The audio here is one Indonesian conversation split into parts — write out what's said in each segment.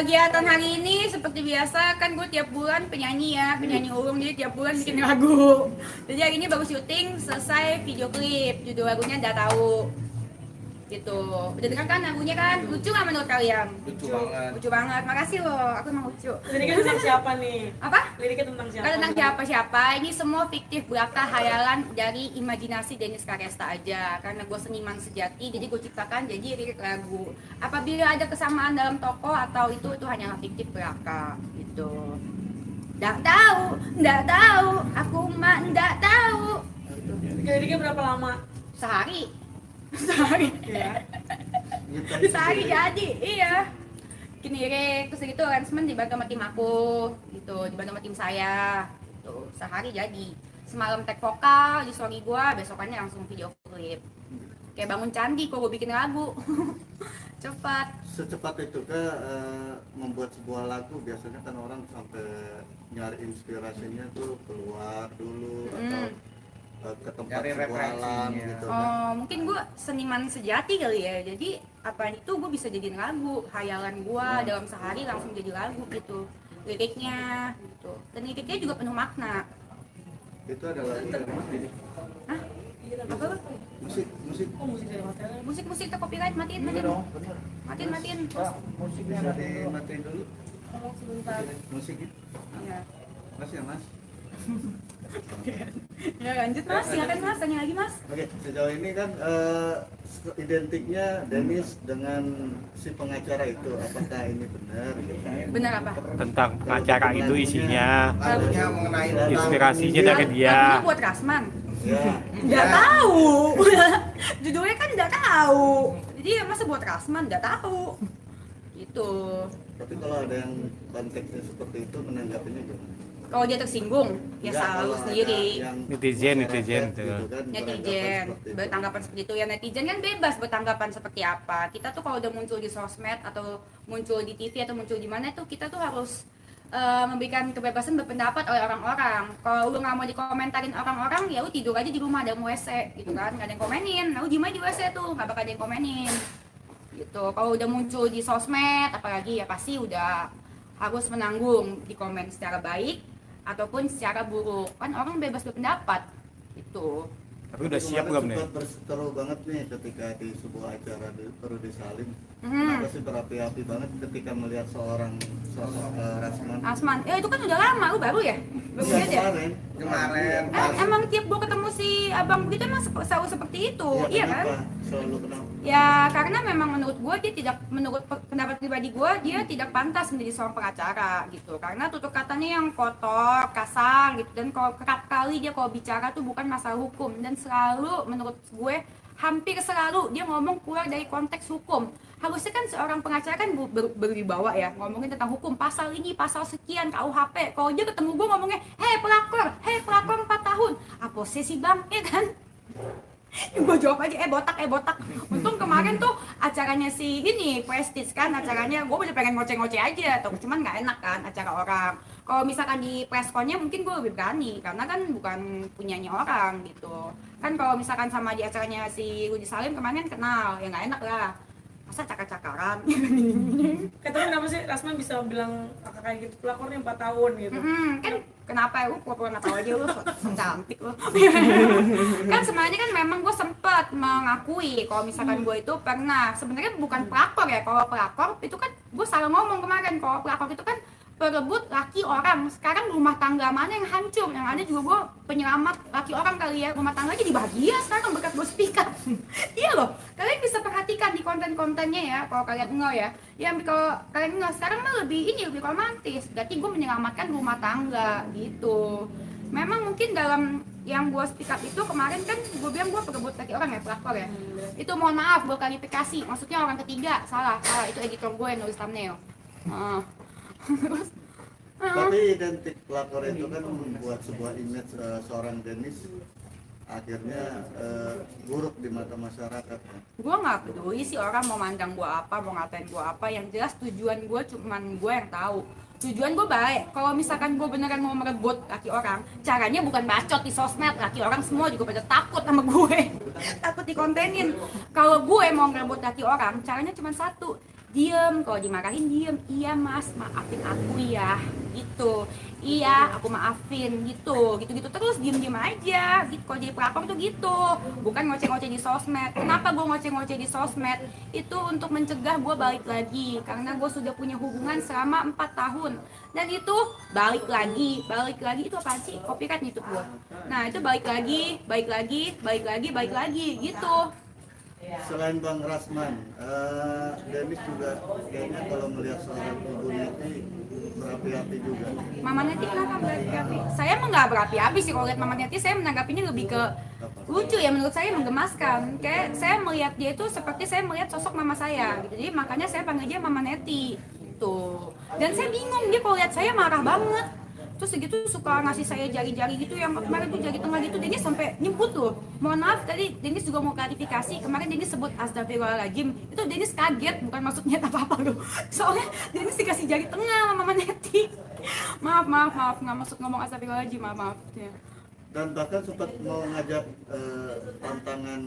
Kegiatan hari ini seperti biasa kan gue tiap bulan penyanyi ulung, jadi tiap bulan bikin lagu. Jadi hari ini baru syuting, selesai video klip, judul lagunya Nggak Tahu gitu. Udah dengar kan lagunya kan? Lucu nggak menurut kalian? Lucu banget. Lucu banget, makasih loh, aku emang lucu. Liriknya tentang siapa nih? Apa? Liriknya tentang siapa? Gak tentang siapa-siapa, ini semua fiktif belaka hayalan dari imajinasi Dennis Karesta aja. Karena gue seniman sejati, jadi gue ciptakan jadi lirik lagu. Apabila ada kesamaan dalam tokoh atau itu hanyalah fiktif belaka gitu. Nggak tahu, aku mah nggak tahu. Liriknya berapa lama? Sehari. Ya. Sehari jadi, iya. Bikin lirik, terus gitu arrangement dibantu sama tim aku gitu, dibantu sama tim saya gitu. Sehari jadi. Semalam tag vokal di story gua, besokannya langsung video klip. Kayak bangun candi kok gue bikin lagu. Cepat. Secepat itu membuat sebuah lagu biasanya kan orang sampai nyari inspirasinya tuh keluar dulu atau ke tempat sebuah alam gitu kan. Oh, mungkin gue seniman sejati kali ya. Jadi apa itu gue bisa jadiin lagu, hayalan gue dalam sehari langsung jadi lagu gitu. Liriknya gitu. Dan liriknya juga penuh makna. Itu adalah dari mana ini? Hah? Apa? Musik. Oh, musik dari hotel. Musik itu copyright, matiin. Matiin. Musiknya dimatiin dulu. Ngomong sebentar. Musik itu. Ya. Mas ya mas. Ya lanjut mas, silakan mas, tanya lagi mas. Oke, sejauh ini kan identiknya Dennis dengan si pengacara itu, apakah ini benar? Benar apa? Tentang acara itu isinya, Lagunya mengenai inspirasinya dari dia. Lagunya buat Rasman. Ya. Nggak tahu. Judulnya kan nggak tahu. Jadi masa buat Rasman nggak tahu. Gitu. Tapi kalau ada yang konteksnya seperti itu menanggapinya gimana? Kalau dia tersinggung, ya Enggak, selalu kalau ada sendiri. yang Netizen masyarakat gitu. kan, Netizen beranggapan seperti itu. bertanggapan seperti itu ya, netizen kan bebas bertanggapan seperti apa. Kita tuh kalau udah muncul di sosmed atau muncul di TV atau muncul di mana tuh kita tuh harus memberikan kebebasan berpendapat oleh orang-orang. Kalau lu nggak mau dikomentarin orang-orang, ya lu tidur aja di rumah, ada WC gitu kan, nggak ada yang komenin. Nah, lu diem aja di WC tuh, nggak bakal ada yang komenin gitu. Kalau udah muncul di sosmed apalagi ya pasti udah harus menanggung di komen secara baik ataupun secara buruk. Kan orang bebas berpendapat gitu. Tapi udah siap Kemarin belum nih? sempat berseteru banget nih ketika di sebuah acara di Perudi Salim. Hmm. Kenapa sih berapi-api banget ketika melihat seorang sosok Rasman? Asman, ya itu kan udah lama, lu baru ya? Baru Iya, lihat ya? kemarin. Emang tiap gua ketemu si abang begitu emang selalu seperti itu, iya kan? kenapa? Selalu kenapa? Ya karena memang menurut gua dia tidak, menurut pendapat pribadi gua dia tidak pantas menjadi seorang pengacara gitu. Karena tutur katanya yang kotor, kasar gitu, dan kalau kerap kali dia kalau bicara tuh bukan masalah hukum, dan selalu menurut gue hampir selalu dia ngomong keluar dari konteks hukum. Harusnya kan seorang pengacara kan berwibawa ya, ngomongin tentang hukum, pasal ini, pasal sekian, KUHP. Kalau dia ketemu gue ngomongnya, hei pelakor 4 tahun. Apa sih bang, ya kan? Gue jawab aja, botak. Untung kemarin tuh acaranya si ini, Prestige kan, acaranya gue bener pengen ngoceh-ngoceh aja, tuh cuman nggak enak kan acara orang. Kalau misalkan di pressconnya mungkin gue lebih berani, karena kan bukan punyanya orang gitu. Kan kalau misalkan sama di acaranya si Rudi Salim kemarin kenal, ya nggak enak lah. Masa cakar-cakaran. Katanya kenapa sih Rasman bisa bilang kayak gitu, pelakornya 4 tahun gitu. Kan kenapa lu pura-pura nggak tahu aja lu so cantik lu. Kan sebenarnya kan memang gue sempat mengakui kalau misalkan gue itu pernah sebenarnya bukan pelakor ya. Kalau pelakor itu kan gue salah ngomong kemarin, kalau pelakor itu kan perebut laki orang. Sekarang rumah tangga mana yang hancur, yang ada juga gue penyelamat laki orang kali ya. Rumah tangga aja dibahagia sekarang berkat gue speak up. Iya loh, kalian bisa perhatikan di konten-kontennya ya. Kalau kalian enggak ya, kalau kalian enggak sekarang mah lebih romantis. Berarti gue menyelamatkan rumah tangga gitu. Memang mungkin dalam yang gue speak up itu kemarin kan gue bilang gue perebut laki orang ya, pelakor ya. Itu mohon maaf gue klarifikasi, maksudnya orang ketiga, salah itu editor gue yang nulis thumbnail. Tapi identik pelakor itu kan membuat sebuah image seorang Dennis akhirnya buruk di mata masyarakat. Gue nggak peduli sih orang mau mandang gue apa, mau ngatain gue apa. Yang jelas tujuan gue cuman gue yang tahu. Tujuan gue baik. Kalau misalkan gue beneran mau merebut laki orang, caranya bukan bacot di sosmed. Laki orang semua juga pada takut sama gue. Takut dikontenin. Kalau gue mau merebut laki orang, caranya cuma satu. diem, kalau dimarahin diem, iya mas maafin aku ya, gitu, iya aku maafin, gitu terus diem aja gitu. Kalau jadi pelakor tuh gitu, bukan ngoceh-ngoceh di sosmed. Kenapa gue ngoceh-ngoceh di sosmed? Itu untuk mencegah gue balik lagi, karena gue sudah punya hubungan selama 4 tahun, dan itu balik lagi itu apa sih, copyright YouTube gue. Nah itu balik lagi gitu. Selain Bang Rasman, Dennis juga kayaknya kalau melihat seorang Ibu Neti berapi-api juga. Mama Neti kenapa berapi-api? Saya emang nggak berapi-api sih, kalau lihat Mama Neti saya menanggapinya lebih ke lucu ya, menurut saya menggemaskan. Kayak saya melihat dia itu seperti saya melihat sosok mama saya gitu. Jadi makanya saya panggil dia Mama Neti tuh. Dan saya bingung, dia kalau lihat saya marah banget. Terus segitu suka ngasih saya jari-jari gitu, yang kemarin tuh jari tengah gitu, Dennis sampai nyebut loh. Mohon maaf, tadi Dennis juga mau klarifikasi, kemarin Dennis sebut astagfirullahaladzim, itu Dennis kaget, bukan maksudnya apa-apa loh. Soalnya Dennis dikasih jari tengah sama Mama Neti. Maaf, nggak maksud ngomong astagfirullahaladzim, maaf ya. Dan bahkan sempat mau ngajak tantangan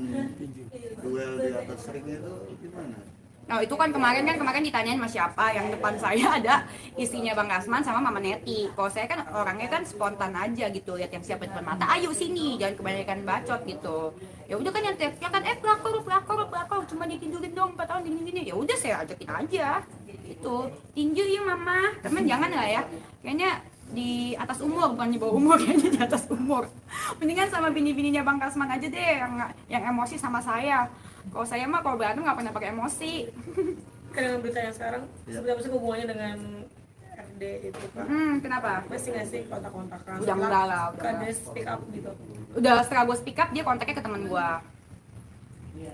duel di atas ring itu gimana? Nah itu kan kemarin ditanyain sama siapa, yang depan saya ada istrinya Bang Rasman sama Mama Neti. Kalau saya kan orangnya kan spontan aja gitu, lihat yang siapa depan mata, ayo sini, jangan kebanyakan bacot gitu. Ya udah kan yang teriaknya kan pelakor cuma ditidurin dong 4 tahun gini. Ya udah saya ajakin aja gitu. Tinju ya mama, temen jangan lah ya. Kayaknya di atas umur, bukan di bawah umur, kayaknya di atas umur. Mendingan sama bini-bininya Bang Rasman aja deh yang emosi sama saya. Kalau saya mah kalau berantem nggak pernah pakai emosi. Dengan berita yang sekarang, seperti apa sih hubungannya dengan RD itu Pak? Kenapa? Masih nggak sih kontak-kontakan? Udah enggak lah, udah. Kan dia speak up gitu. Udah setelah gue speak up, dia kontaknya ke teman gue.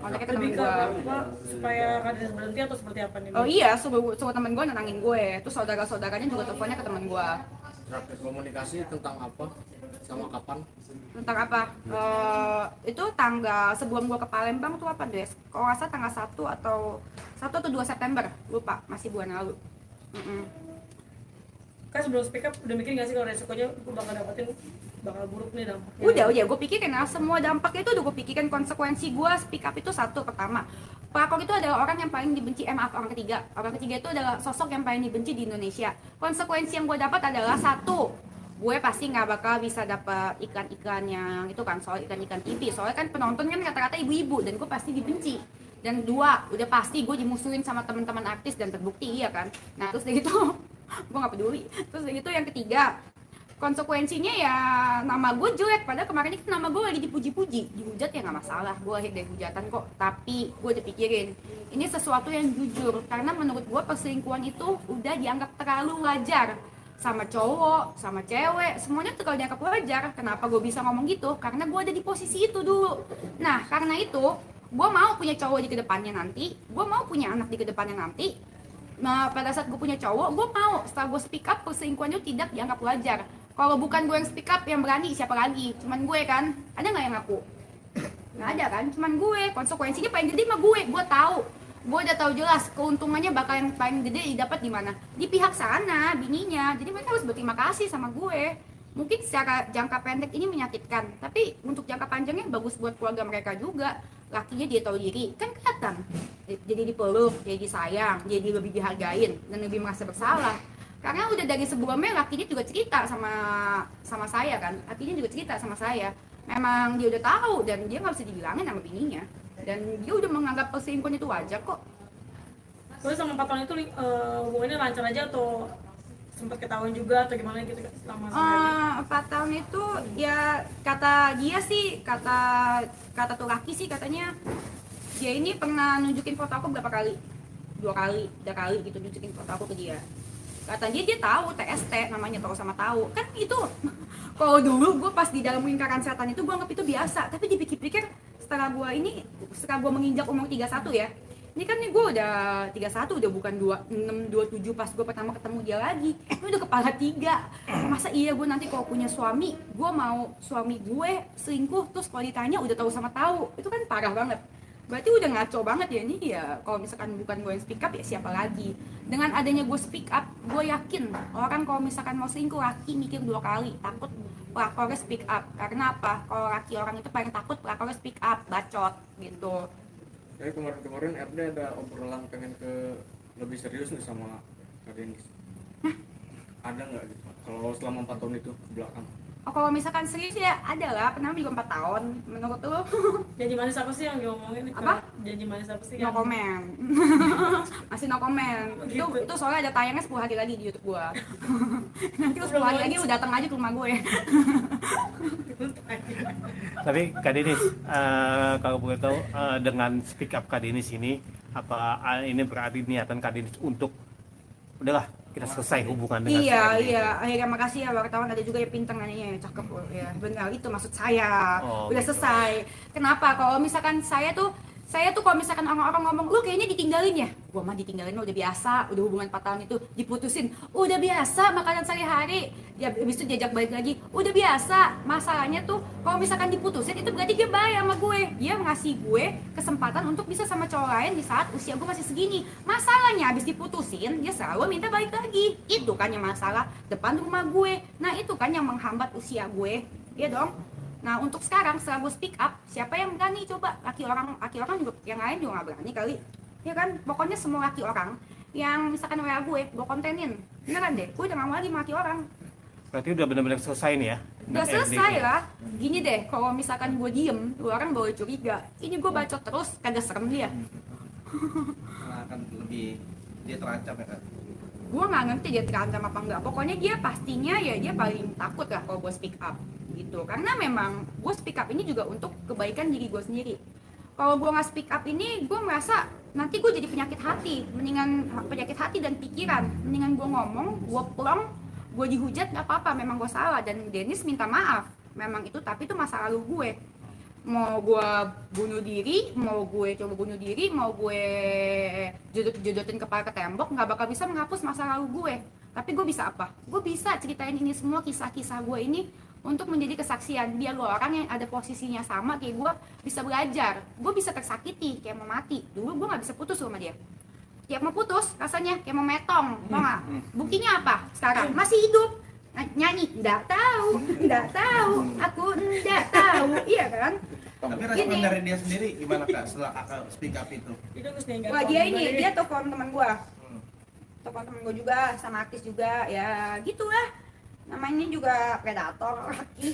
Kontaknya ke temen Lebih ke gue. apa? Supaya Kades berhenti atau seperti apa nih? Oh iya, suruh temen gue nenangin gue. Terus saudara-saudaranya juga teleponnya ke temen gue. Terakhir komunikasi tentang apa? Sama kapan? Tentang apa? Itu tanggal sebelum gue ke Palembang tuh apa deh? Kalau nggak salah tanggal 1 atau 2 September, lupa, masih bulan lalu. Kan sebelum speak up udah mikir nggak sih kalau resikonya gue bakal buruk nih dampaknya? Udah, gue pikirin lah semua dampaknya itu udah gue pikirin. Konsekuensi gue speak up itu satu, pertama, pelakor itu adalah orang yang paling dibenci, orang ketiga itu adalah sosok yang paling dibenci di Indonesia. Konsekuensi yang gue dapat adalah satu, gue pasti nggak bakal bisa dapat iklan-iklan yang itu kan, soal iklan-iklan TV, soalnya kan penonton kan rata-rata ibu-ibu dan gue pasti dibenci. Dan dua, udah pasti gue dimusuhin sama teman-teman artis dan terbukti iya kan. Nah terus dari gitu gue nggak peduli. Terus dari itu yang ketiga, konsekuensinya ya nama gue jelek. Padahal kemarin itu nama gue lagi dipuji-puji, dihujat ya nggak masalah, gue lahir dari hujatan kok. Tapi gue udah pikirin, ini sesuatu yang jujur, karena menurut gue perselingkuhan itu udah dianggap terlalu wajar. Sama cowok, sama cewek, semuanya tuh kalau dianggap wajar. Kenapa gue bisa ngomong gitu? Karena gue ada di posisi itu dulu. Nah karena itu gue mau punya cowok di kedepannya nanti, gue mau punya anak di kedepannya nanti. Nah pada saat gue punya cowok, gue mau setelah gue speak up, perselingkuhannya tidak dianggap wajar. Kalau bukan gue yang speak up, yang berani siapa lagi? Cuman gue kan, ada nggak yang ngaku? Nggak ada kan, cuman gue. Konsekuensinya paling gede mah gue tahu. Gue udah tahu jelas keuntungannya bakal yang paling gede didapat di mana? Di pihak sana, bininya. Jadi mereka harus berterima kasih sama gue. Mungkin secara jangka pendek ini menyakitkan, tapi untuk jangka panjangnya bagus buat keluarga mereka juga. Lakinya dia tahu diri, kan kelihatan. Jadi dipeluk, jadi disayang, jadi lebih dihargain, dan lebih merasa bersalah. Karena udah dari sebelumnya lakinya juga cerita sama saya kan, lakinya juga cerita sama saya. Memang dia udah tahu dan dia nggak bisa dibilangin sama bininya. Dan dia udah menganggap perselingkuhan itu wajar kok. Terus sama 4 tahun itu hubungannya lancar aja atau sempat ketahuan juga atau gimana gitu selama 4 tahun itu ya kata dia sih, kata tuh laki sih katanya dia ini pernah nunjukin foto aku berapa kali, 2 kali, 3 kali gitu, nunjukin foto aku ke dia. Katanya dia tahu TST namanya, tahu sama tahu kan itu. Kalau dulu gue pas di dalam lingkaran setan itu gue anggap itu biasa, tapi dipikir-pikir setelah gue menginjak umur 31 ya, ini kan nih gue udah 31, udah bukan 26, 27 pas gue pertama ketemu dia lagi. Ini udah kepala 3. Masa iya gue nanti kalau punya suami, gue mau suami gue selingkuh terus kalau ditanya udah tahu sama tahu, itu kan parah banget. Berarti udah ngaco banget ya ini ya. Kalau misalkan bukan gue yang speak up ya siapa lagi. Dengan adanya gue speak up, gue yakin orang kalau misalkan mau selingkuh, laki mikir 2 kali, takut pelakornya speak up. Karena apa? Kalau laki orang itu paling takut pelakornya speak up, bacot gitu. Jadi kemarin RD ada obrolan pengen ke lebih serius nih sama Kak Denis? Ada nggak gitu? Kalau selama 4 tahun itu ke belakang? Oh, kalau misalkan serius ya ada lah, pernah juga 4 tahun. Menurut lu? Janji manis apa sih yang diomongin? Apa? Janji manis apa sih? No comment. Masih no comment. Itu soalnya ada tayangnya 10 hari lagi di YouTube gua. Nanti lu 10 hari lagi lu datang aja ke rumah gue. Tapi Kak Denis, kalau boleh tahu dengan speak up Kak Denis ini, apa ini berarti niatan Kak Denis untuk udahlah kita selesai hubungan dengan Iya, si RD? iya. Akhirnya makasih ya wartawan, ada juga yang pinter nanya, cakep loh. Ya, benar itu maksud saya. Oh, Udah gitu. selesai. Kenapa? Kalau misalkan saya tuh kalau misalkan orang-orang ngomong, lu kayaknya ditinggalin ya? Gua mah ditinggalin udah biasa, udah hubungan 4 tahun itu diputusin, udah biasa makanan sehari-hari. Dia habis itu diajak balik lagi, udah biasa. Masalahnya tuh kalau misalkan diputusin itu berarti dia baik sama gue. Dia ngasih gue kesempatan untuk bisa sama cowok lain di saat usia gue masih segini. Masalahnya habis diputusin, dia selalu minta balik lagi. Itu kan yang masalah depan rumah gue. Nah, itu kan yang menghambat usia gue. Iya dong. Nah, untuk sekarang setelah gue speak up, siapa yang berani coba? Laki orang juga, yang lain juga gak berani kali. Ya kan, pokoknya semua laki orang yang misalkan WA gue kontenin. Beneran deh, gue udah gak mau lagi sama laki orang. Berarti udah benar-benar selesai nih ya? Udah dengan selesai RD-nya? lah. Gini deh, kalau misalkan gue diem, lu orang boleh curiga. Ini gue bacot terus, kagak serem dia. Karena akan lebih dia terancam ya kan. Gue nggak ngerti dia terancam apa enggak. Pokoknya dia pastinya ya dia paling takut lah kalau gue speak up gitu. Karena memang gue speak up ini juga untuk kebaikan diri gue sendiri. Kalau gue nggak speak up ini, gue merasa nanti gue jadi penyakit hati. Mendingan penyakit hati dan pikiran. Mendingan gue ngomong, gue plong, gue dihujat nggak apa-apa. Memang gue salah dan Dennis minta maaf. Memang itu, tapi itu masa lalu gue. Mau gue bunuh diri, mau gue coba bunuh diri, mau gue jodotin kepala ke tembok, nggak bakal bisa menghapus masa lalu gue. Tapi gue bisa apa? Gue bisa ceritain ini semua kisah-kisah gue ini untuk menjadi kesaksian biar lo orang yang ada posisinya sama kayak gue bisa belajar. Gue bisa tersakiti kayak mau mati. Dulu gue nggak bisa putus sama dia. Kayak mau putus rasanya kayak mau metong, tau nggak? Buktinya apa? Sekarang masih hidup. Nyanyi, nggak tahu, aku nggak tahu, iya kan? Tapi respon Gini. dari dia sendiri gimana kak setelah kakak speak up itu? Itu terus nggak Wah, tahu dia gimana ini, deh. dia telepon teman gua. Telepon teman gua juga, sama artis juga, ya gitulah. Namanya juga predator, laki.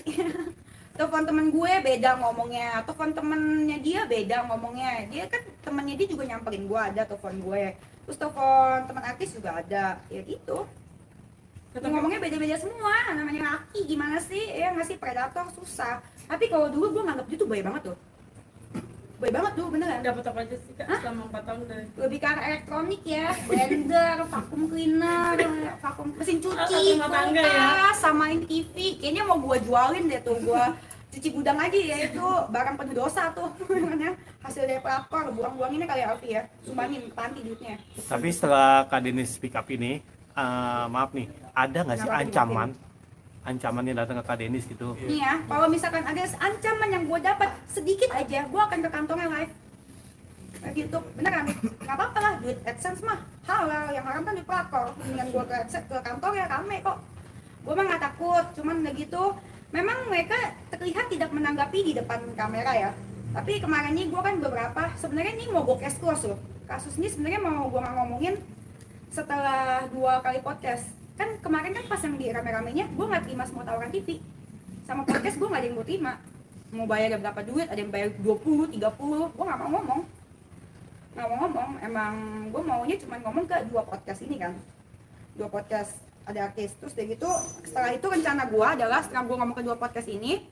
Telepon temen gue beda ngomongnya, telepon temennya dia beda ngomongnya. Dia kan temennya dia juga nyamperin gua, ada telepon gue. Terus telepon teman artis juga ada, ya gitu. Ngomongnya beda-beda semua, namanya laki gimana sih? Ya nggak sih, predator susah. Tapi kalau dulu gue nganggap dia tuh baik banget tuh. Baik banget tuh, beneran. Dapat apa aja sih kak selama 4 tahun dari Lebih ke arah elektronik ya, blender, vacuum cleaner, vacuum mesin cuci, Rumah tangga ya. kulkas, sama ini TV. Kayaknya mau gue jualin deh tuh, gue cuci gudang aja ya, itu barang penuh dosa tuh. Namanya hasil dari pelakor, buang-buang ini kali ya Alfi ya, sumbangin ke panti duitnya. Tapi setelah Kak Denis speak up ini, maaf nih, ada nggak sih Kenapa ancaman yang datang ke Kak Denis gitu? Nih ya, kalau misalkan ada ancaman yang gue dapat sedikit aja, gue akan ke kantongnya live di YouTube, beneran, nggak apa-apa lah, duit AdSense mah halal, yang haram kan duit pelakor. Dengan gue ke kantor ya rame kok, gue mah nggak takut. Cuman udah gitu, memang mereka terlihat tidak menanggapi di depan kamera ya. Tapi kemarin nih gue kan beberapa, sebenarnya ini mau gue case close loh. Kasus ini sebenarnya mau gue ngomongin setelah 2 kali podcast. Kan kemarin kan pas yang di rame-ramenya gue nggak terima semua tawaran TV sama podcast, gue nggak ada yang gue terima. Mau bayar berapa duit, ada yang bayar 20, 30, gue nggak mau ngomong. Emang gue maunya cuma ngomong ke 2 podcast ini kan, 2 podcast ada artis. Terus udah gitu, setelah itu rencana gue adalah setelah gue ngomong ke 2 podcast ini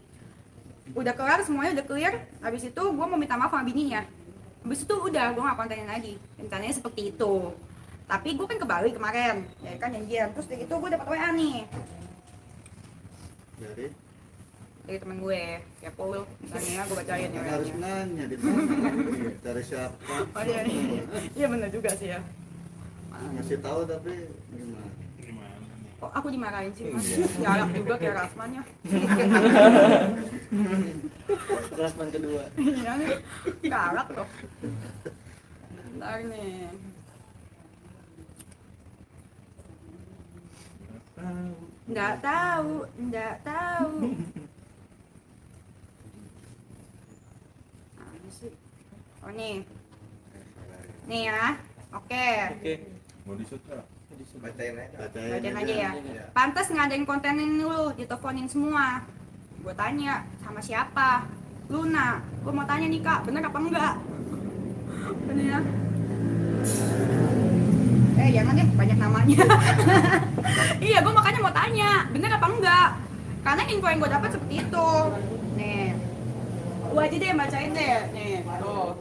udah kelar, semuanya udah clear, habis itu gue mau minta maaf sama bininya. Habis itu udah gue nggak kontenin lagi, rencananya seperti itu. Tapi gue kan ke Bali kemarin, ya kan janjian. Terus udah gitu gue dapat WA nih dari temen gue, ya Paul, misalnya gue bacain ya Kan harus WA-nya. nanya di mana, dari siapa. Oh iya, iya bener juga sih ya. Ngasih tahu tapi gimana? Kok aku dimarahin sih mas? Galak juga kayak Rasmannya. Rasman kedua. Iya nih, galak loh. Bentar nih. Nggak tahu. Apa sih? Oh nih ya, oke. Mau di-shoot nggak? Bacain aja. Bacain aja ya. Pantas ngadain konten ini lu, diteleponin semua. Gue tanya sama siapa? Luna. Gue mau tanya nih kak, bener apa enggak? Bener ya? Jangan deh, banyak namanya. Iya, gue makanya mau tanya, bener apa enggak? Karena info yang gue dapat seperti itu. Nih, gue aja deh bacain deh. Nih, tuh.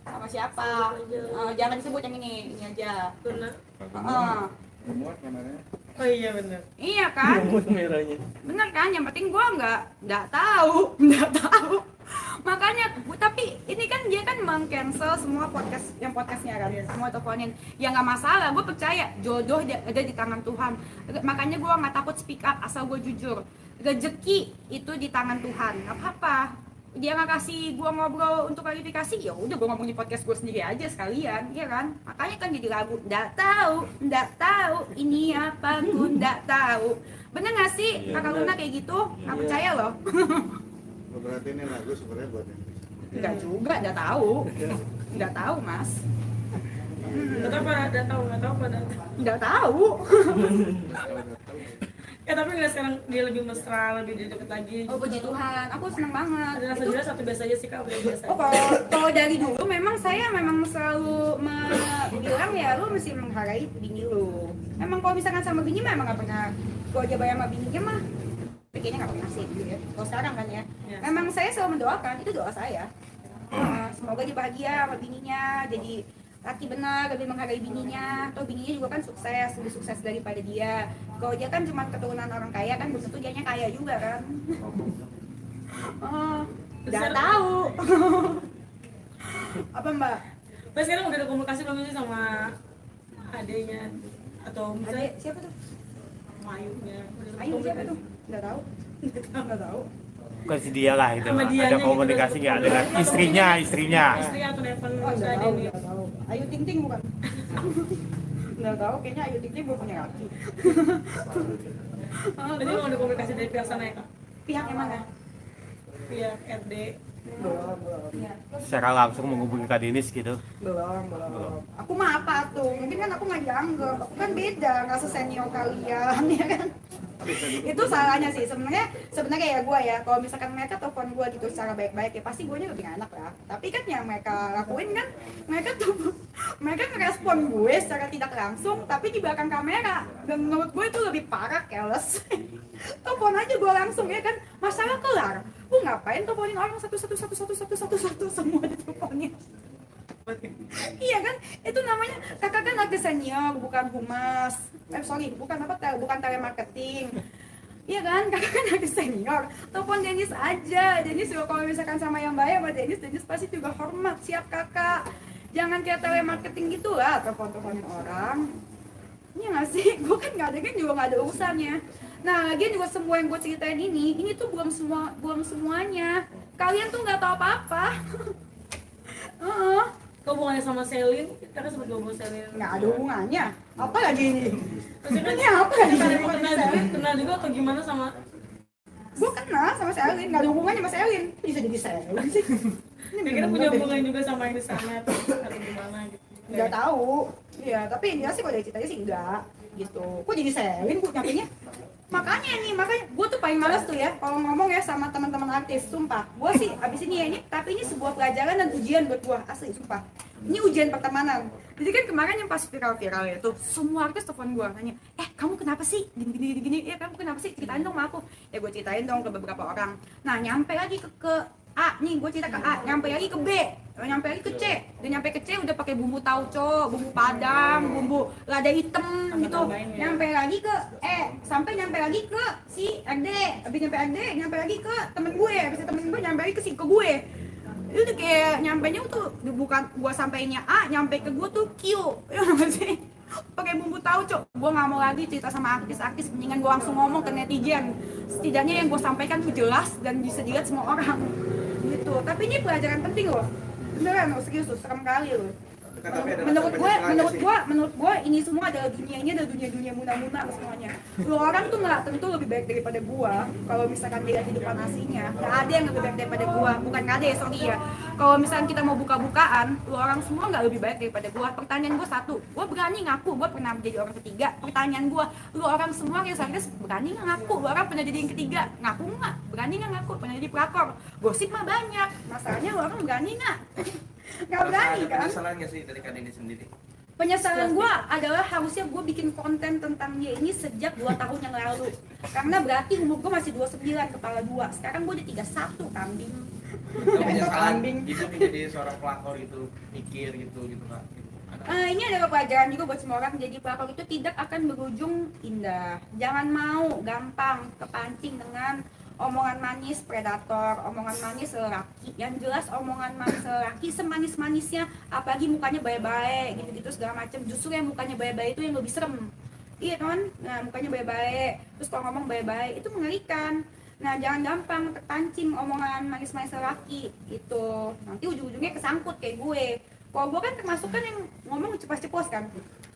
Sama siapa? Jangan disebut yang ini aja. Benar. Muat namanya. Oh iya benar. Iya kan? Merahnya. Bener kan? Yang penting gue nggak tahu. Makanya, tapi ini kan dia kan meng-cancel semua podcastnya kan, semua teleponin. Ya nggak masalah, gue percaya jodoh ada di tangan Tuhan. Makanya gue nggak takut speak up asal gue jujur. Rezeki itu di tangan Tuhan, nggak apa-apa. Dia nggak kasih gue ngobrol untuk klarifikasi, ya udah gue ngomong di podcast gue sendiri aja sekalian, ya kan? Makanya kan jadi lagu, nggak tahu, ini apa pun nggak tahu. Bener nggak sih kakak Luna kayak gitu? Nggak percaya loh. Berarti ini lagu sebenarnya buat Indonesia. Enggak juga, nggak tahu mas. Nggak tahu pada. Nggak tahu. Ya tapi nggak sekarang dia lebih mesra, lebih deket lagi. Oh puji Tuhan, aku seneng banget. Ada rasa Itu- jelas atau biasa aja sih kak, udah biasa. Oh kalau dari dulu memang saya selalu bilang ya lu mesti menghargai bini lu. Emang kalau misalkan sama bini memang nggak pernah gua aja bayar sama bininya mah. Tapi kayaknya nggak pernah sih gitu ya. Kalau sekarang kan ya. Ya. Memang saya selalu mendoakan, itu doa saya. Semoga dia bahagia sama bininya, jadi laki benar, lebih menghargai bininya. Atau bininya juga kan sukses, lebih sukses daripada dia. Kalau dia kan cuma keturunan orang kaya kan, belum tentu dianya kaya juga kan. Nggak tahu. Apa mbak? Tapi sekarang udah ada komunikasi belum sih sama adenya atau misalnya Adek siapa tuh? sama Ayunya? Udah ada Ayu siapa komunikasi? tuh? Nggak tahu. Nggak tahu. Bukan si dia lah itu. Sama dianya Ada gitu, komunikasi nggak ada dengan komunikasi. istrinya. Istri atau Neven Oh nggak ada tahu, nih. nggak tahu. Ayu Ting Ting bukan? Nggak tahu. Kayaknya Ayu Ting Ting belum punya laki. Jadi mau ada komunikasi dari pihak sana ya kak? Pihak yang mana? Pihak RD. Belum. Ya. Secara langsung menghubungi Kak Denis gitu. Belum. Aku mah apa tuh? Mungkin kan aku nggak dianggap. Aku kan beda, nggak sesenior kalian, ya kan? Itu salahnya sih sebenarnya ya gue ya, kalau misalkan mereka telepon gue gitu secara baik-baik ya pasti gue lebih enak lah. Tapi kan yang mereka lakuin kan mereka ngerespon gue secara tidak langsung tapi di belakang kamera, dan menurut gue itu lebih parah, keles. Telepon aja gue langsung ya kan, masalah kelar. Gue ngapain teleponin orang satu semua diteleponin. Iya kan, itu namanya kakak kan lagi senior, bukan humas. Bukan telemarketing. Iya kan, kakak kan lagi senior. Telepon Denis aja. Denis juga kalau misalkan sama yang bayar sama Denis pasti juga hormat. Siap kakak. Jangan kayak telemarketing gitu lah, teleponin orang. Iya nggak sih? Gue kan nggak ada kan juga nggak ada urusannya. Nah, lagian juga semua yang gue ceritain ini tuh belum semuanya. Kalian tuh nggak tahu apa-apa. Kau hubungannya sama Selin, karena sempat ngobrol Selin. Nggak ada hubungannya. Apa lagi ini? Maksudnya Ini apa lagi? kenal juga atau gimana sama? Gue kenal sama Selin, nggak ada hubungannya sama Selin. Bisa jadi Selin sih. Ini Kira-kira punya bener-bener hubungan juga sama yang di sana atau gimana gitu? nggak tahu. Iya, tapi yang jelas sih kalau dari ceritanya sih enggak gitu. Kok jadi Selin gue nyampenya? Makanya gue tuh paling males tuh ya kalau ngomong ya sama teman-teman artis, sumpah. Gue sih abis ini ya tapi ini sebuah pelajaran dan ujian buat gue, asli sumpah. Ini ujian pertemanan. Jadi kan kemarin yang pas viral ya tuh, semua artis telepon gue nanya, kamu kenapa sih gini, kamu kenapa sih, ceritain dong sama aku. Ya gue ceritain dong ke beberapa orang. Nah nyampe lagi ke A, nih gue cerita ke A, nyampe lagi ke B, nyampe lagi ke C, dan nyampe ke C udah pakai bumbu tauco, bumbu padang, bumbu lada hitam gitu, nyampe lagi ke E, sampai nyampe lagi ke si RD, habis nyampe RD, nyampe lagi ke temen gue, habis temen gue nyampe lagi ke gue. Itu udah kayak nyampenya tuh bukan gua sampainya A, nyampe ke gue tuh Q, ya nggak sih? Pakai bumbu tauco. Gue nggak mau lagi cerita sama artis-artis, mendingan gue langsung ngomong ke netizen. Setidaknya yang gue sampaikan tuh jelas dan bisa dilihat semua orang gitu. Tapi ini pelajaran penting loh, beneran loh, serius loh, serem kali loh. menurut gue ini semua adalah dunia muna-muna semuanya. Lu orang tuh nggak tentu lebih baik daripada gue. Kalau misalkan dia kehidupan aslinya, nggak ada yang lebih baik daripada gue. Bukan nggak ada ya, sorry ya. Kalau misalkan kita mau buka-bukaan, lu orang semua nggak lebih baik daripada gue. Pertanyaan gue satu, gue berani ngaku gue pernah menjadi orang ketiga. Pertanyaan gue, lu orang semua yang serius berani nggak ngaku lu orang pernah jadi yang ketiga? Ngaku nggak? Berani nggak ngaku pernah jadi pelakor? Gosip mah banyak. Masalahnya lu orang berani nggak? Nggak berani kan? Penyesalan nggak sih dari Kak Denis sendiri? Penyesalan gue adalah harusnya gue bikin konten tentang dia ini sejak 2 tahun yang lalu. Karena berarti umur gue masih 29, kepala 2. Sekarang gue udah 31, kambing. Penyesalan gitu menjadi seorang pelakor itu, mikir gitu Kak. Ini adalah pelajaran juga buat semua orang. Jadi pelakor itu tidak akan berujung indah. Jangan mau gampang kepancing dengan omongan manis predator, omongan manis lelaki. Yang jelas omongan manis lelaki semanis-manisnya, apalagi mukanya baik-baik gitu-gitu segala macam. Justru yang mukanya baik-baik itu yang lebih serem. Iya kan? Nah, mukanya baik-baik, terus kalau ngomong baik-baik itu mengerikan. Nah, jangan gampang terpancing omongan manis-manis lelaki gitu. Nanti ujung-ujungnya kesangkut kayak gue. Kalau gue kan termasuk kan yang ngomong ceplos-ceplos kan,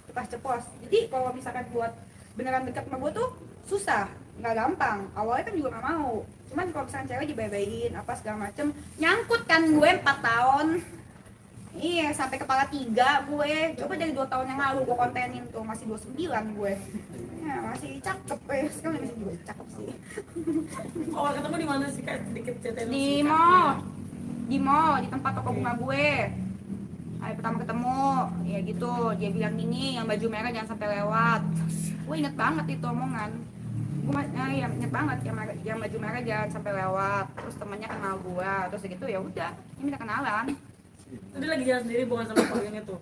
ceplos-ceplos. Jadi kalau misalkan buat beneran dekat sama gue tuh susah, nggak gampang. Awalnya kan juga nggak mau. Cuman kalau misalkan cewek dibaik-baikin apa segala macem, nyangkut kan gue 4 tahun. Iya, sampai kepala 3 gue. Coba dari 2 tahun yang lalu gue kontenin tuh, masih 29 gue. Ya, masih cakep, sekarang masih juga cakep sih. Awal ketemu di mana sih Kak? Sedikit ceritain. Di mall, di tempat toko bunga gue. Hari pertama ketemu, ya gitu, dia bilang gini, yang baju merah jangan sampai lewat. Gue inget banget itu omongan. Gue ya inget banget yang baju merah jangan sampai lewat. Terus temannya kenal gue, terus gitu ya udah, ini minta kenalan. Tadi lagi jalan sendiri bukan sama keluarganya tuh.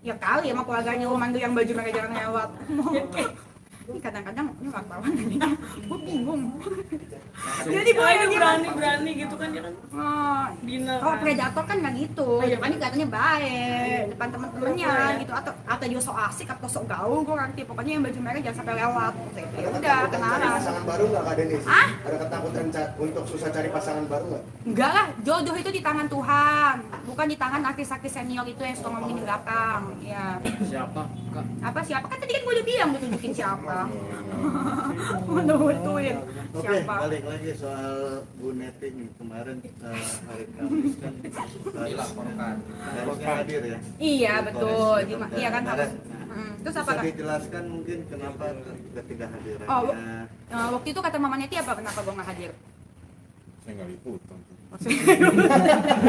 Ya kali sama keluarganya lu mandu yang baju merah jangan lewat. Ini kadang-kadang ini wartawan ini, gue bingung. Jadi gue ini berani gitu kan dia kan. Bina Oh, kan. predator kan nggak gitu. Depannya kelihatannya baik, depan teman-temannya gitu, atau dia sok asik atau sok gaul, gue ngerti. Pokoknya yang baju merah jangan sampai lewat. Ya udah, kenalan. Pasangan baru nggak Kak Denis? Hah? Ada ketakutan untuk susah cari pasangan baru nggak? Enggak lah, jodoh itu di tangan Tuhan, bukan di tangan artis-artis senior itu yang suka ngomongin di belakang. Ya. Siapa Kak? Apa siapa? Kan tadi kan gue udah bilang gue tunjukin siapa. Mana betuin Oke, siapa? balik lagi soal Bu Neti nih. Kemarin hari Kamis kan Dilaporkan. harusnya hadir ya. Iya betul, iya kan harus. Kemarin. Terus apa Bisa kak? dijelaskan mungkin kenapa ketidakhadirannya? Oh, waktu itu kata Mama Neti apa kenapa gue nggak hadir? Saya nggak liputan.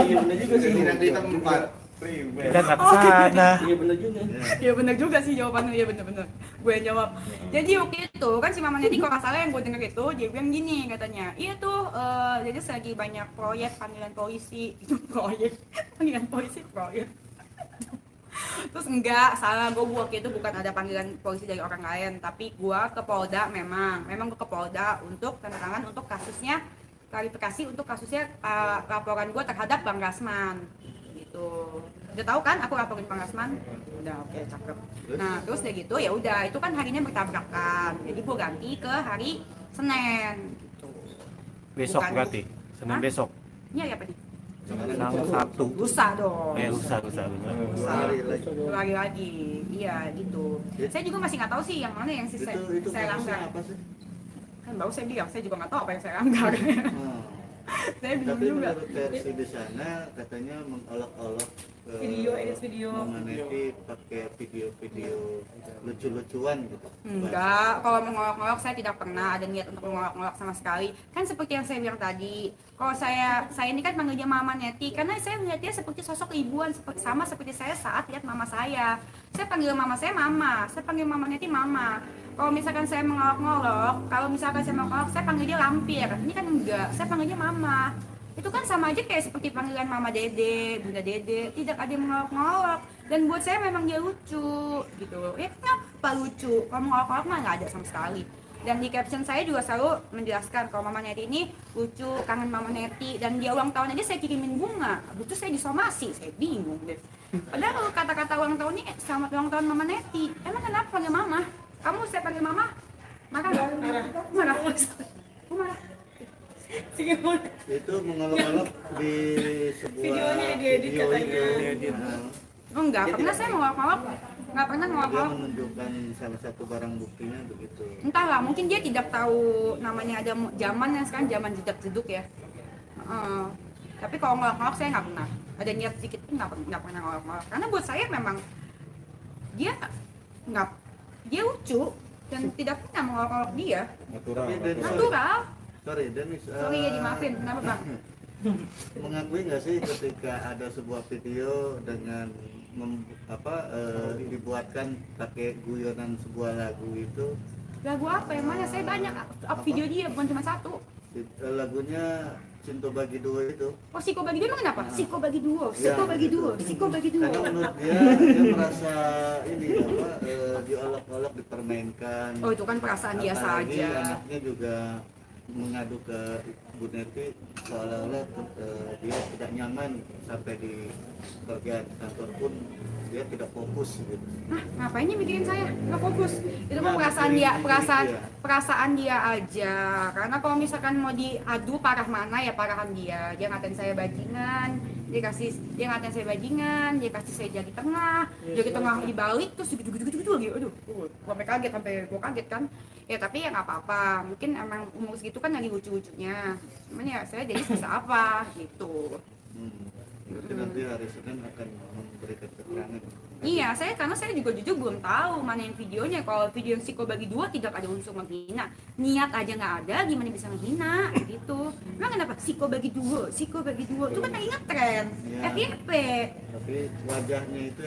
Iya benar juga sih. Tidak di tempat. Kita nggak kesana. Iya benar juga. Ya benar juga sih jawabannya, ya benar-benar. Gue yang jawab. Jadi waktu itu kan si Mama Neti kalau nggak salah yang gue denger itu dia bilang gini katanya, iya tuh jadi lagi banyak proyek panggilan polisi itu proyek panggilan polisi proyek. Terus enggak, salah gue waktu itu bukan ada panggilan polisi dari orang lain, tapi gue ke Polda memang gue ke Polda untuk tanda tangan untuk kasusnya, klarifikasi untuk kasusnya laporan gue terhadap Bang Rasman gitu. Udah tahu kan aku laporin Bang Rasman? Udah, oke, cakep. Nah terus udah gitu ya udah, itu kan harinya bertabrakan, jadi gue ganti ke hari Senin gitu. Besok Bukan. berarti, Senin Hah? besok. Ini hari apa nih? Sabtu. Lusa dong. Lusa. Hari lagi. Lagi lagi, iya gitu. Saya juga masih nggak tahu sih yang mana yang Itu saya kasusnya langgar. apa sih? Kan baru saya bilang, saya juga nggak tahu apa yang saya langgar. Hmm. Saya bingung Tapi juga. menurut versi di sana katanya mengolok-olok Edit video. Mama Neti pakai video-video lucu-lucuan gitu. Enggak, kalau mengolok-ngolok saya tidak pernah ada niat untuk mengolok-ngolok sama sekali. Kan seperti yang saya bilang tadi, kalau saya ini kan manggilnya Mama Neti karena saya melihat dia seperti sosok ibuan, sama seperti saya saat lihat mama saya. Saya panggil mama saya Mama, saya panggil Mama Neti Mama. Kalau misalkan saya mengolok-ngolok, saya panggil dia lampir. Ini kan enggak, saya panggilnya Mama. Itu kan sama aja kayak seperti panggilan Mama Dede, Bunda Dede, tidak ada yang mengolok-ngolok. Dan buat saya memang dia lucu gitu. Ya kenapa lucu? Kalau mengolok-ngolok mah nggak ada sama sekali. Dan di caption saya juga selalu menjelaskan kalau Mama Neti ini lucu, kangen Mama Neti. Dan dia ulang tahun aja saya kirimin bunga. Butuh saya disomasi, saya bingung deh. Padahal kalau kata-kata ulang tahun ini, selamat ulang tahun Mama Neti. Emang kenapa panggil Mama? Kamu saya panggil Mama? Marah nggak? Marah. Gue marah. Itu mengolok-olok di sebuah Videonya diedit video katanya. itu. Nah, Enggak Dia pernah tidak saya ngolok-ngolok, nggak pernah Dia ngolok-ngolok. menunjukkan salah satu barang buktinya begitu. Entahlah, mungkin dia tidak tahu namanya ada zaman yang sekarang zaman jedak-jeduk ya. Heeh. Tapi kalau ngolok-ngolok saya nggak pernah. Ada niat sedikit pun nggak pernah ngolok-ngolok. Karena buat saya memang dia nggak dia lucu dan tidak pernah mengolok-ngolok dia. Natural. Tapi Dennis, Natural. sorry Dennis, Sorry ya dimaafin, kenapa bang? mengakui nggak sih ketika ada sebuah video dengan dibuatkan pakai guyonan sebuah lagu itu, Lagu apa yang mana? Saya banyak up video dia, bukan cuma satu. lagunya Cinta Bagi Dua itu, Oh, Siko bagi dua emang kenapa? Siko bagi dua, Siko bagi dua, Siko bagi dua. karena menurut dia merasa ini diolok-olok, dipermainkan. Oh, itu kan perasaan dia Apalagi saja. anaknya juga mengadu ke Bu Neti seolah-olah dia tidak nyaman sampai di kerja di kantor pun dia tidak fokus gitu. Hah, ngapain dia mikirin saya? Nggak fokus. Itu Nggak, mah perasaan mikirin dia, diri perasaan dia. perasaan dia aja. Karena kalau misalkan mau diadu parah mana ya parahan dia. Dia ngatain saya bajingan, dia ngatain saya bajingan, dia kasih saya jari tengah, jari tengah dibalik terus gitu lagi. Aduh, gua sampai kaget, sampai gua kaget kan. Ya tapi ya nggak apa-apa. Mungkin emang umur segitu kan lagi lucu-lucunya. Cuman ya saya jadi bisa apa gitu. Berarti nanti hari Senin akan memberikan keterangan. Iya, karena saya juga jujur belum tahu mana yang videonya. Kalau video yang Siko bagi dua tidak ada unsur menghina, niat aja nggak ada, gimana bisa menghina gitu. Emang kenapa Siko bagi dua, Siko bagi dua itu kan lagi ngetren, Iya. FYP. Tapi wajahnya itu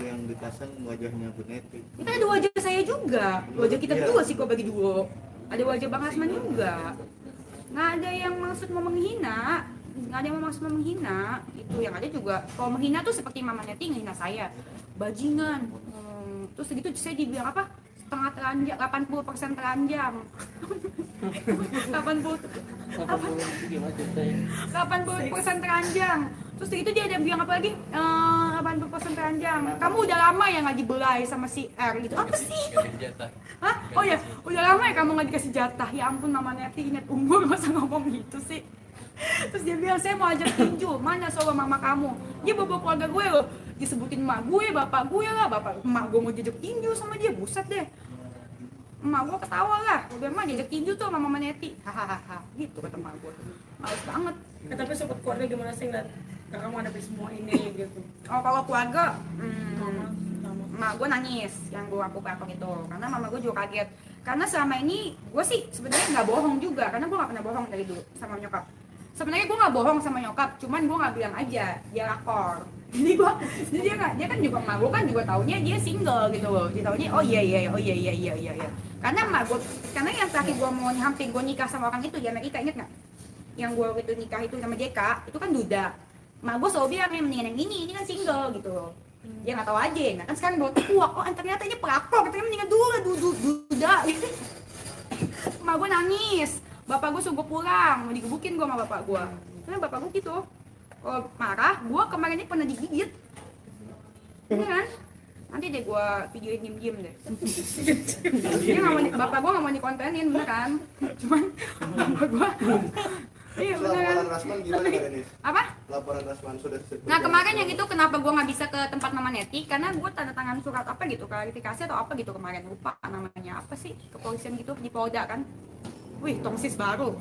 yang dipasang wajahnya Bu Neti. Itu ada wajah saya juga, wajah kita Iya. berdua Siko bagi dua. Ada wajah Bang Asman juga. Nggak ada yang maksud mau menghina, nggak ada yang maksud mau menghina. Itu yang ada juga. Kalau menghina tuh seperti Mama Neti menghina saya, bajingan. Terus segitu saya dibilang apa? Setengah telanjang, 80% telanjang. 80% teranjang. Terus itu dia ada bilang apa lagi? 80% teranjang. Kamu udah lama ya nggak dibelai sama si R gitu. Apa sih? Hah? Oh ya, udah lama ya kamu nggak dikasih jatah. Ya ampun Mama Neti ingat umur masa ngomong gitu sih. Terus dia bilang saya mau ajak tinju. Mana solo mama kamu? Dia bawa keluarga gue loh. Disebutin emak gue, bapak gue lah, emak gue mau diajak tinju sama dia. Buset deh. Emak gue ketawa lah, udah mah diajak tinju tuh sama Mama Neti, hahaha, gitu kata emak gue. Males banget. Tapi support keluarga gimana sih ngeliat kakak menghadapi semua ini gitu? Oh kalau keluarga, Mama. emak gue nangis yang gue aku itu, karena mama gue juga kaget. Karena selama ini gue sih sebenarnya nggak bohong juga, karena gue nggak pernah bohong dari dulu sama nyokap. Sebenarnya gue nggak bohong sama nyokap, cuman gue nggak bilang aja dia rakor. Jadi dia kan juga emak gue kan juga taunya dia single gitu loh. Dia taunya oh iya. Karena emak gue, karena yang terakhir gue mau hampir gue nikah sama orang itu di Amerika, inget nggak? Yang gue itu nikah itu sama JK, itu kan duda. Emak gue selalu bilang mendingan yang ini kan single gitu loh. Dia nggak tahu aja, nah kan sekarang baru tua, oh ternyata ini pelakor, katanya mendingan dulu lah duda. Emak gue nangis, bapak gue suruh pulang, mau digebukin gue sama bapak gue. Karena bapak gue gitu, kalau marah, gue kemarin ini pernah digigit. Iya kan? Nanti deh gue videoin diem-diem deh. Dia nggak mau, bapak gue nggak mau dikontenin, bener kan? Cuman bapak gue, iya bener kan? Laporan Rasman gimana Mbak Denis? Apa? Laporan Rasman sudah Nah kemarin yang itu kenapa gue nggak bisa ke tempat Mama Neti, karena gue tanda tangan surat apa gitu, klarifikasi atau apa gitu kemarin, lupa namanya apa sih, kepolisian gitu di Polda kan. Wih, tongsis baru.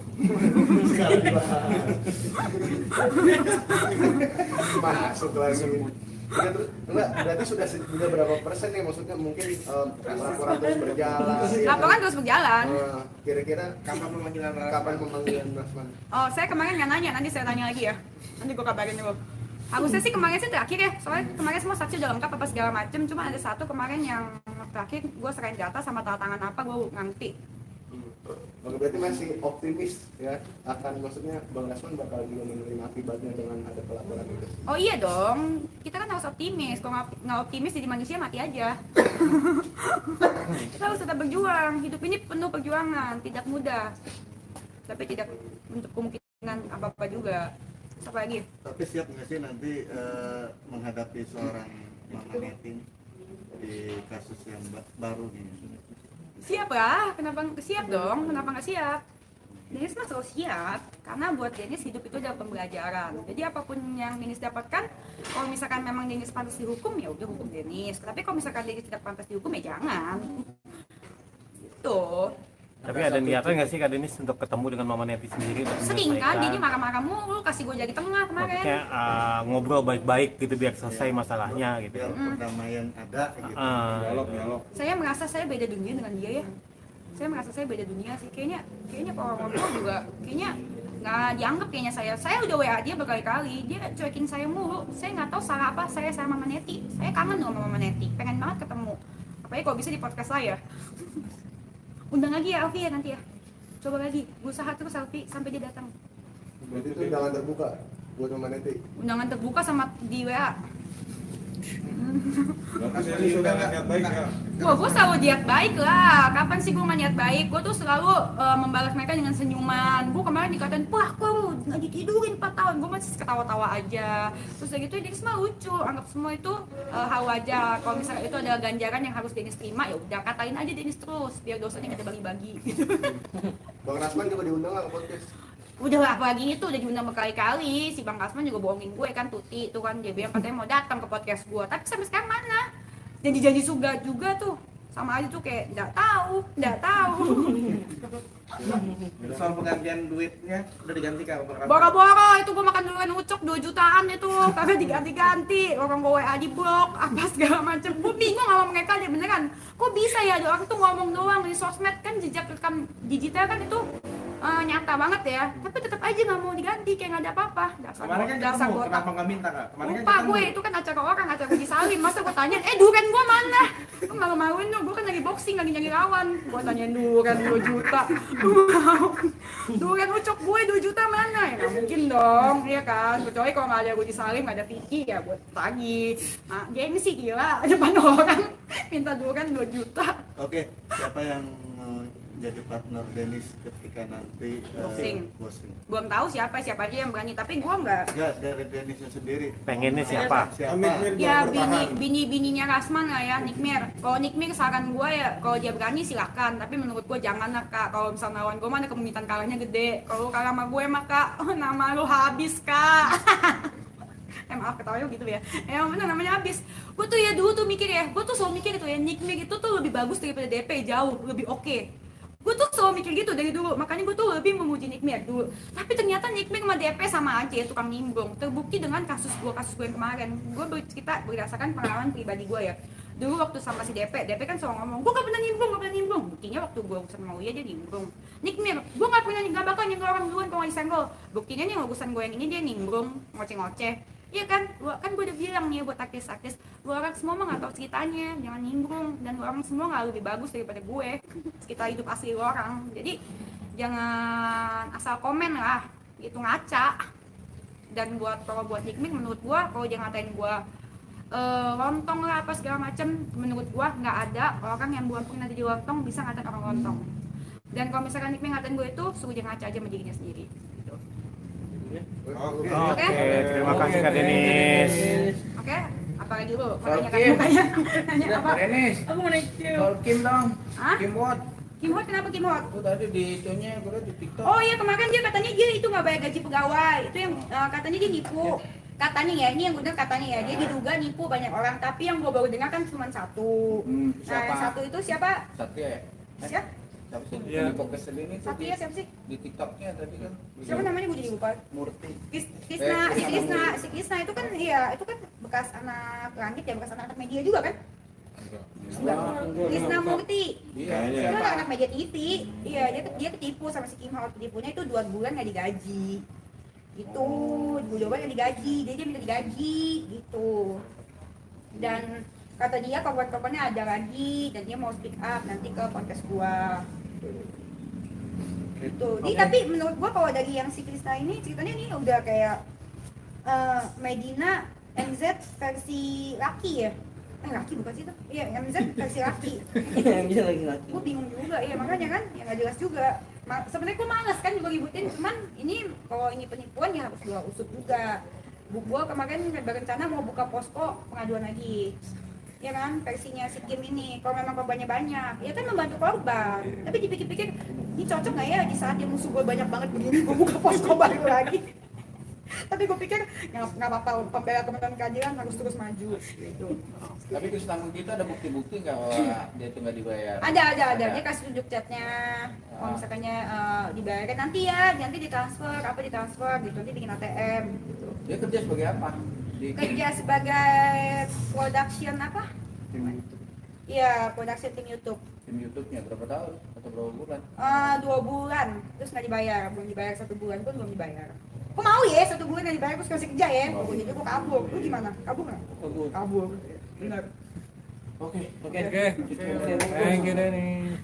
Masuk langsung. Enggak, berarti sudah berapa persen nih, maksudnya mungkin laporan terus berjalan. Laporan terus berjalan. Kira-kira Kapan pemanggilan Rasman? kapan pemanggilan Rasman? Oh, saya kemarin nggak nanya, nanti saya tanya lagi ya. Nanti gue kabarin dulu. Harusnya sih kemarin sih terakhir ya, soalnya kemarin semua saksi udah lengkap apa segala macem. Cuma ada satu kemarin yang terakhir gue serahin data sama tanda tangan apa gue ngerti. Oke, berarti masih optimis ya, akan maksudnya Bang Rasman bakal juga menerima akibatnya dengan ada pelaporan itu. Oh iya dong, kita kan harus optimis. Kalau nggak optimis jadi manusia mati aja. Kita harus tetap berjuang. Hidup ini penuh perjuangan, tidak mudah. Tapi tidak untuk kemungkinan apa-apa juga. Apa lagi? Tapi siap nggak sih nanti menghadapi seorang Mama Neti di kasus yang baru nih? Siap lah, kenapa siap dong? Kenapa nggak siap? Dennis mah selalu siap, karena buat Dennis hidup itu adalah pembelajaran. Jadi apapun yang Dennis dapatkan, kalau misalkan memang Dennis pantas dihukum, ya udah hukum Dennis. Tapi kalau misalkan Dennis tidak pantas dihukum, ya jangan. Gitu. Tapi ada niatan nggak sih Kak Denis untuk ketemu dengan Mama Neti sendiri untuk Sering kan, menyelesaikan? dia marah-marah mulu, kasih gue jadi tengah kemarin. Maksudnya ngobrol baik-baik gitu biar selesai masalahnya gitu. biar perdamaian ada gitu. Dialog. Saya merasa saya beda dunia dengan dia ya. Saya merasa saya beda dunia sih. Kayaknya kalau ngobrol juga, kayaknya nggak dianggap kayaknya saya. Saya udah WA dia berkali-kali, dia cuekin saya mulu. Saya nggak tahu salah apa saya sama Mama Neti. Saya kangen sama Mama Neti, pengen banget ketemu. Apalagi kalau bisa di podcast saya. Undang lagi ya Alfi ya nanti ya. Coba lagi, berusaha terus Alfi sampai dia datang. Berarti itu undangan terbuka buat Mama Neti. Undangan terbuka sama di WA. Jadi sudah niat baik ya. Wah, gue selalu niat baik lah. Kapan sih gue gak niat baik? Gue tuh selalu membalas mereka dengan senyuman. Gue kemarin dikatain, wah kok lu gak ditidurin 4 tahun. Gue masih ketawa-tawa aja. Terus udah gitu Dennis mah lucu. Anggap semua itu hal wajar. Kalau misalnya itu adalah ganjaran yang harus Dennis terima, ya udah katain aja Dennis terus. Biar dosanya kita bagi-bagi. Bang Rasman juga diundang nggak ke podcast? Udah lah, apalagi itu udah diundang berkali-kali. Si Bang Kasman juga bohongin gue kan, Tuti itu kan, dia bilang katanya mau datang ke podcast gue, tapi sampai sekarang mana? Janji-janji juga tuh sama aja tuh kayak nggak tahu. Soal penggantian duitnya udah diganti Kak Bang Rasman? Boro-boro itu gue makan duluan ucok 2 jutaan itu kagak diganti-ganti, orang gue WA di blok apa segala macem. Gue bingung sama mereka deh beneran, kok bisa ya ada orang tuh ngomong doang di sosmed kan, jejak rekam digital kan itu nyata banget ya, tapi tetap aja nggak mau diganti kayak nggak ada apa-apa. Kemarin kan dasar ketemu, botak. kenapa nggak minta Kak? Kemarin kan Lupa ketemu. gue, itu kan acara orang, acara Haji Salim. Masa gue tanyain, duren gue mana? Gue malu-maluin dong, gue kan lagi boxing, lagi nyari lawan. Gue tanyain duren 2 juta. Duren ucok gue 2 juta mana? Ya nggak mungkin dong, iya kan? Kecuali kalau nggak ada Haji Salim, nggak ada Vicky, ya buat lagi. Nah, gengsi gila, depan orang minta duren 2 juta. Oke, siapa yang jadi partner Dennis ketika nanti Boxing. boxing? Belum tahu siapa aja yang berani, tapi gue nggak. Ya dari Dennisnya sendiri. Pengennya siapa? Siapa? Ya bininya Rasman lah ya, Nikmir. Kalau Nikmir saran gue ya, kalau dia berani silakan. Tapi menurut gue jangan lah Kak. Kalau misalnya lawan gue mana kemungkinan kalahnya gede. Kalau kalah sama gue mah Kak, nama lu habis Kak. Maaf ketawanya gitu ya. Emang bener namanya habis. Gue tuh ya dulu tuh mikir ya, gue tuh selalu mikir gitu ya, Nikmir itu tuh lebih bagus daripada DP, jauh lebih oke. Gue tuh selalu mikir gitu dari dulu, makanya gue tuh lebih memuji Nikmir dulu. Tapi ternyata Nikmir sama DP sama aja ya, tukang nimbrung. Terbukti dengan kasus gue yang kemarin. Gue bercerita berdasarkan pengalaman pribadi gue ya. Dulu waktu sama si DP kan selalu ngomong, gue gak pernah nimbrung. Buktinya waktu gue urusan mau dia nimbrung. Nikmir, gue gak bakal nyenggol orang duluan kalau disenggol. Buktinya nih urusan gue yang ini dia nimbrung, ngoceh-ngoceh. Iya kan, gue udah bilang nih buat artis-artis, lu orang semua mah gak tau ceritanya, jangan nimbrung, dan lu orang semua gak lebih bagus daripada gue, sekitar hidup asli lu orang. Jadi jangan asal komen lah, itu ngaca. Dan kalau buat Nikmir, menurut gue, kalau dia ngatain gue lontong lah apa segala macem, menurut gue nggak ada orang yang belum pernah jadi lontong bisa ngatain orang lontong. Dan kalau misalkan Nikmir ngatain gue itu, suruh dia ngaca aja sama dirinya sendiri. Oke, terima kasih Kak Denis. Oke, apa lagi dulu? Soal Makanya kan Kim. mukanya. Nanya apa? Dennis, Aku mau naik soal Kim dong. Hah? Kim Watt. Kim Hot, kenapa Kim Hot? Itu tadi di itunya gue liat di TikTok. Oh iya, kemarin dia katanya dia itu nggak bayar gaji pegawai. Itu yang katanya dia nipu. Katanya ya, ini yang benar katanya ya, dia diduga nipu banyak orang. Tapi yang gue baru dengar kan cuma satu. Nah, Siapa? yang satu itu siapa? Satya ya? Siapa? Siapa sih? Iya. Di podcast ini tuh Satya siapa sih? di TikToknya tadi kan. Siapa namanya gue jadi lupa. Murti. Si Krisna itu kan iya, itu kan bekas anak langit ya, bekas anak media juga kan? Krisna Murti. Iya. Itu anak media TV. Iya, dia ketipu sama si Kim Hot. Ketipunya itu 2 bulan nggak digaji. Gitu, 2 bulan nggak digaji. Jadi dia minta digaji gitu. Dan kata dia kawan-kawannya ada lagi dan dia mau speak up nanti ke podcast gua. Gitu. Jadi tapi menurut gua kalau dari yang si Krisna ini ceritanya ini udah kayak Medina MZ versi laki ya. Laki bukan sih itu? Iya, MZ versi laki. Bisa lagi lagi. Gue bingung juga ya, makanya kan ya nggak jelas juga. Sebenarnya gue malas kan juga ributin, cuman ini kalau ini penipuan ya harus gue usut juga. Gue kemarin berencana mau buka posko pengaduan lagi. ya kan, versinya si Kim ini. Kalau memang korbannya banyak, ya kan membantu korban. Tapi dipikir-pikir, ini cocok nggak ya di saat dia musuh gue banyak banget begini, gue buka posko baru lagi. Tapi gue pikir nggak apa-apa, pembela kementerian keadilan harus terus maju gitu. Tapi terus tanggung kita ada bukti-bukti nggak bahwa dia itu nggak dibayar? Ada. Dia kasih tunjuk chatnya. Kalau misalkannya dibayarkan nanti ya, nanti ditransfer gitu, nanti bikin ATM gitu. Dia kerja sebagai apa? Kerja sebagai production apa? Iya, production tim YouTube. Tim YouTube-nya berapa tahun atau berapa bulan? 2 bulan, terus nggak dibayar, belum dibayar 1 bulan pun belum dibayar. Kok mau ya 1 bulan nggak dibayar, terus kasih kerja ya? Gue jadi gue kabur. Lu gimana? Kabur nggak? Kabur. Benar. Oke. Oke. Thank you Denny.